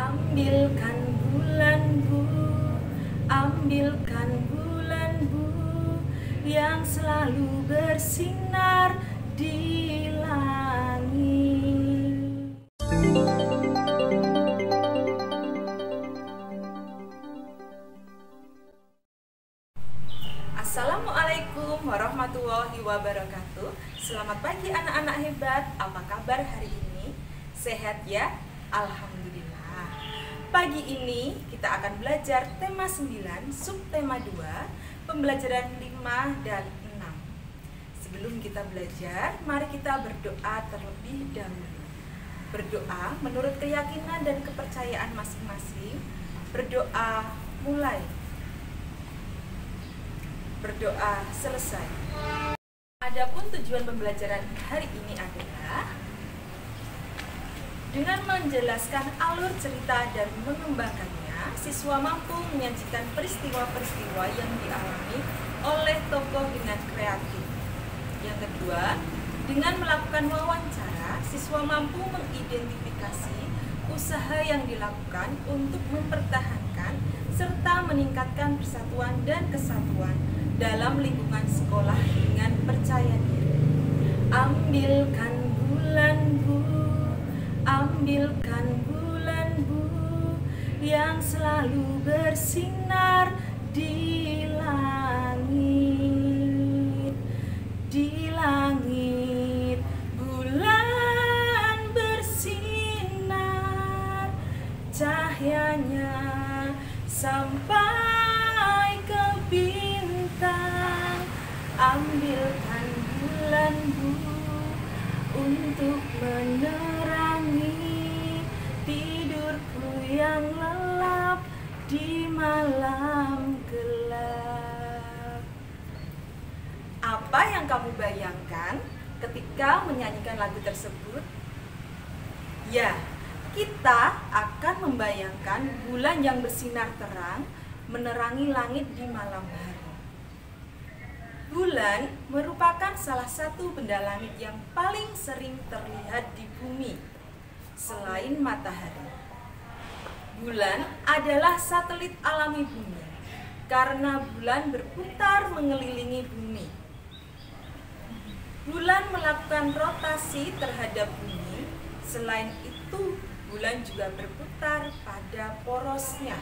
Ambilkan bulan Bu, ambilkan bulan Bu, yang selalu bersinar di langit. Assalamualaikum warahmatullahi wabarakatuh. Selamat pagi anak-anak hebat. Apa kabar hari ini? Sehat ya? Alhamdulillah. Pagi ini kita akan belajar tema 9, subtema 2, pembelajaran 5 dan 6. Sebelum kita belajar, mari kita berdoa terlebih dahulu. Berdoa menurut keyakinan dan kepercayaan masing-masing. Berdoa mulai. Berdoa selesai. Adapun tujuan pembelajaran hari ini adalah dengan menjelaskan alur cerita dan mengembangkannya, siswa mampu menyajikan peristiwa-peristiwa yang dialami oleh tokoh dengan kreatif. Yang kedua, dengan melakukan wawancara, siswa mampu mengidentifikasi usaha yang dilakukan untuk mempertahankan serta meningkatkan persatuan dan kesatuan dalam lingkungan sekolah dengan percaya diri. Ambilkan bulan Bu, ambilkan bulan Bu, yang selalu bersinar di langit. Di langit bulan bersinar, cahayanya sampai ke bintang. Ambilkan bulan Bu untuk menerangi tidurku yang lelap di malam gelap. Apa yang kamu bayangkan ketika menyanyikan lagu tersebut? Ya, kita akan membayangkan bulan yang bersinar terang menerangi langit di malam hari. Bulan merupakan salah satu benda langit yang paling sering terlihat di bumi selain matahari. Bulan adalah satelit alami bumi karena bulan berputar mengelilingi bumi. Bulan melakukan rotasi terhadap bumi. Selain itu, bulan juga berputar pada porosnya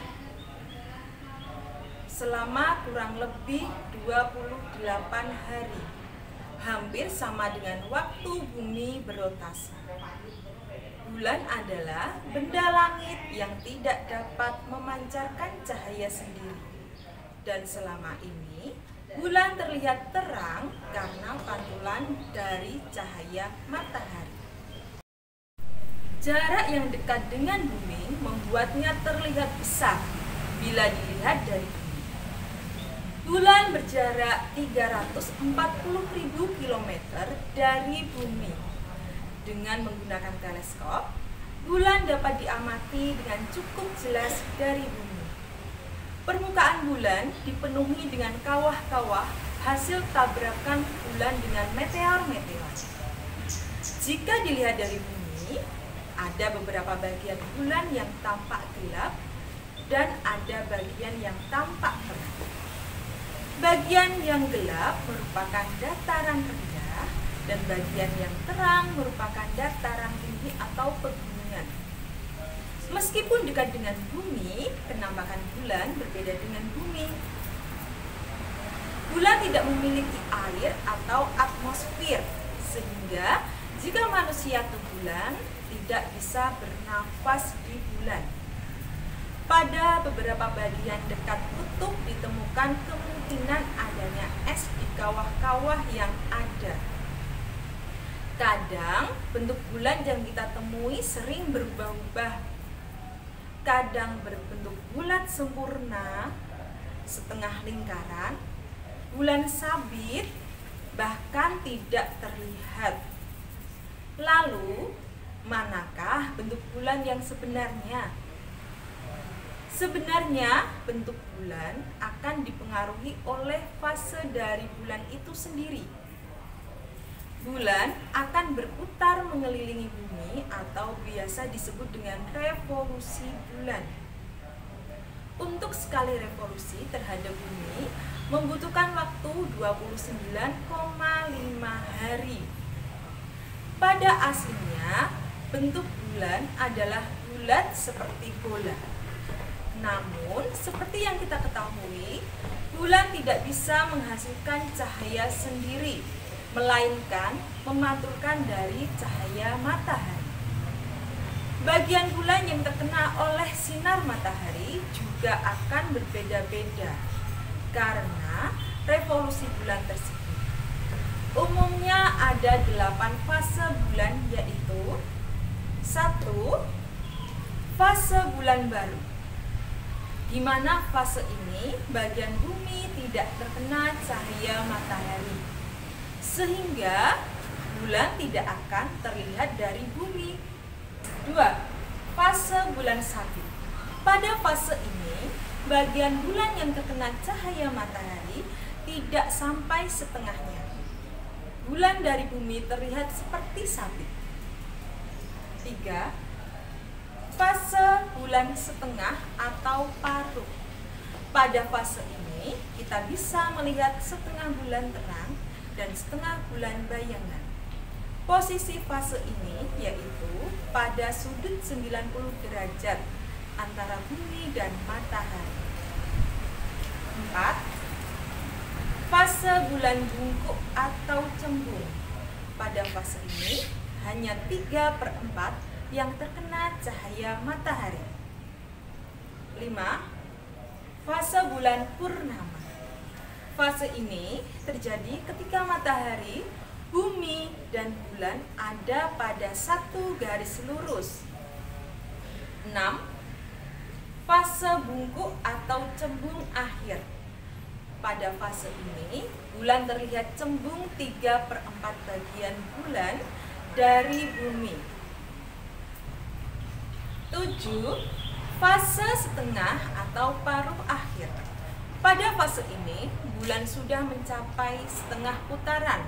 selama kurang lebih 28 hari, hampir sama dengan waktu bumi berotasi. Bulan adalah benda langit yang tidak dapat memancarkan cahaya sendiri, dan selama ini bulan terlihat terang karena pantulan dari cahaya matahari. Jarak yang dekat dengan bumi membuatnya terlihat besar bila dilihat dari bumi. Bulan berjarak 340.000 km dari bumi. Dengan menggunakan teleskop, bulan dapat diamati dengan cukup jelas dari bumi. Permukaan bulan dipenuhi dengan kawah-kawah hasil tabrakan bulan dengan meteor-meteor. Jika dilihat dari bumi, ada beberapa bagian bulan yang tampak gelap dan ada bagian yang tampak terang. Bagian yang gelap merupakan dataran rendah dan bagian yang terang merupakan dataran tinggi atau pegunungan. Meskipun dekat dengan bumi, penampakan bulan berbeda dengan bumi. Bulan tidak memiliki air atau atmosfer, sehingga jika manusia ke bulan tidak bisa bernafas di bulan. Pada beberapa bagian dekat kutub ditemukan kemungkinan adanya es di kawah-kawah yang ada. Kadang bentuk bulan yang kita temui sering berubah-ubah. Kadang berbentuk bulat sempurna, setengah lingkaran, bulan sabit, bahkan tidak terlihat. Lalu, manakah bentuk bulan yang sebenarnya? Sebenarnya, bentuk bulan akan dipengaruhi oleh fase dari bulan itu sendiri. Bulan akan berputar mengelilingi bumi atau biasa disebut dengan revolusi bulan. Untuk sekali revolusi terhadap bumi membutuhkan waktu 29,5 hari. Pada aslinya, bentuk bulan adalah bulat seperti bola. Namun, seperti yang kita ketahui, bulan tidak bisa menghasilkan cahaya sendiri, melainkan memantulkan dari cahaya matahari. Bagian bulan yang terkena oleh sinar matahari juga akan berbeda-beda karena revolusi bulan tersebut. Umumnya ada 8 fase bulan, yaitu 1. Fase bulan baru, di mana fase ini bagian bumi tidak terkena cahaya matahari, sehingga bulan tidak akan terlihat dari bumi. 2. Fase bulan sabit. Pada fase ini, bagian bulan yang terkena cahaya matahari tidak sampai setengahnya. Bulan dari bumi terlihat seperti sabit. 3. Fase bulan setengah atau paruh. Pada fase ini, kita bisa melihat setengah bulan terang dan setengah bulan bayangan. Posisi fase ini yaitu pada sudut 90 derajat antara bumi dan matahari. 4. Fase bulan bungkuk atau cembung. Pada fase ini hanya 3/4 yang terkena cahaya matahari. 5. Fase bulan purnama. Fase ini terjadi ketika matahari, bumi, dan bulan ada pada satu garis lurus. 6. Fase bungkuk atau cembung akhir. Pada fase ini, bulan terlihat cembung 3/4 bagian bulan dari bumi. 7. Fase setengah atau paruh akhir. Pada fase ini, bulan sudah mencapai setengah putaran.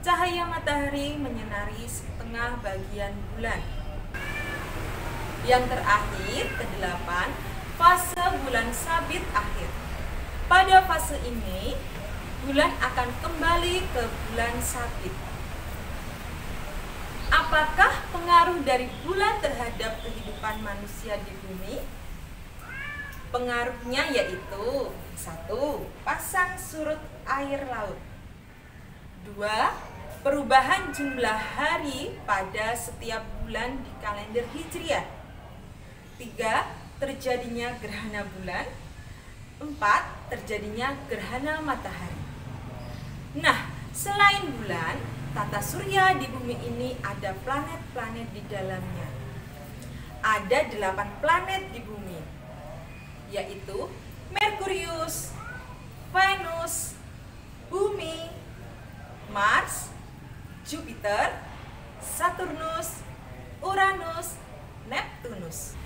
Cahaya matahari menyinari setengah bagian bulan. Yang terakhir, ke-8, fase bulan sabit akhir. Pada fase ini, bulan akan kembali ke bulan sabit. Apakah pengaruh dari bulan terhadap kehidupan manusia di bumi? Pengaruhnya yaitu 1. Pasang surut air laut. 2. Perubahan jumlah hari pada setiap bulan di kalender Hijriah. 3. Terjadinya gerhana bulan. 4. Terjadinya gerhana matahari. Nah, selain bulan, tata surya di bumi ini ada planet-planet di dalamnya. Ada 8 planet di bumi, yaitu Merkurius, Venus, Bumi, Mars, Jupiter, Saturnus, Uranus, Neptunus.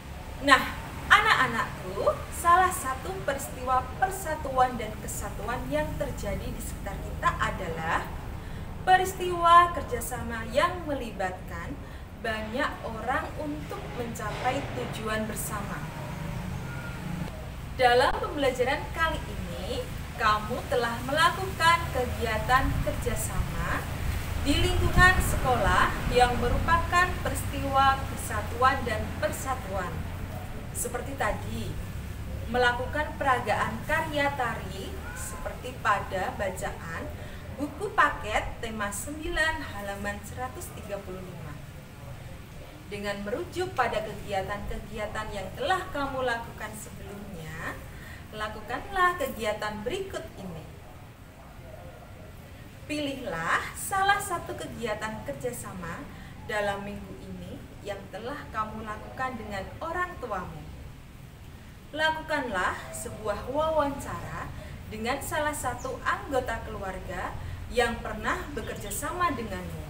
Nah, anak-anakku, salah satu peristiwa persatuan dan kesatuan yang terjadi di sekitar kita adalah peristiwa kerjasama yang melibatkan banyak orang untuk mencapai tujuan bersama. Dalam pembelajaran kali ini, kamu telah melakukan kegiatan kerjasama di lingkungan sekolah yang merupakan peristiwa kesatuan dan persatuan. Seperti tadi, melakukan peragaan karya tari seperti pada bacaan buku paket tema 9 halaman 135. Dengan merujuk pada kegiatan-kegiatan yang telah kamu lakukan sebelumnya, lakukanlah kegiatan berikut ini. Pilihlah salah satu kegiatan kerjasama dalam minggu ini yang telah kamu lakukan dengan orang tuamu. Lakukanlah sebuah wawancara dengan salah satu anggota keluarga yang pernah bekerja sama denganmu.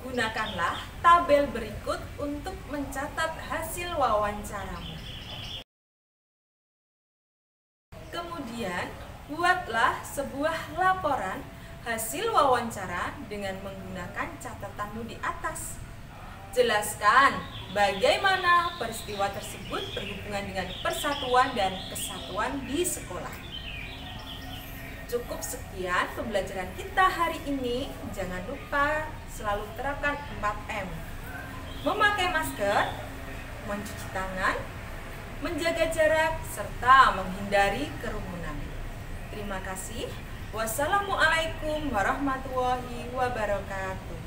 Gunakanlah tabel berikut untuk mencatat hasil wawancaramu. Kemudian, buatlah sebuah laporan hasil wawancara dengan menggunakan catatanmu di atas. Jelaskan bagaimana peristiwa tersebut berhubungan dengan persatuan dan kesatuan di sekolah. Cukup sekian pembelajaran kita hari ini. Jangan lupa selalu terapkan 4M. Memakai masker, mencuci tangan, menjaga jarak, serta menghindari kerumunan. Terima kasih. Wassalamualaikum warahmatullahi wabarakatuh.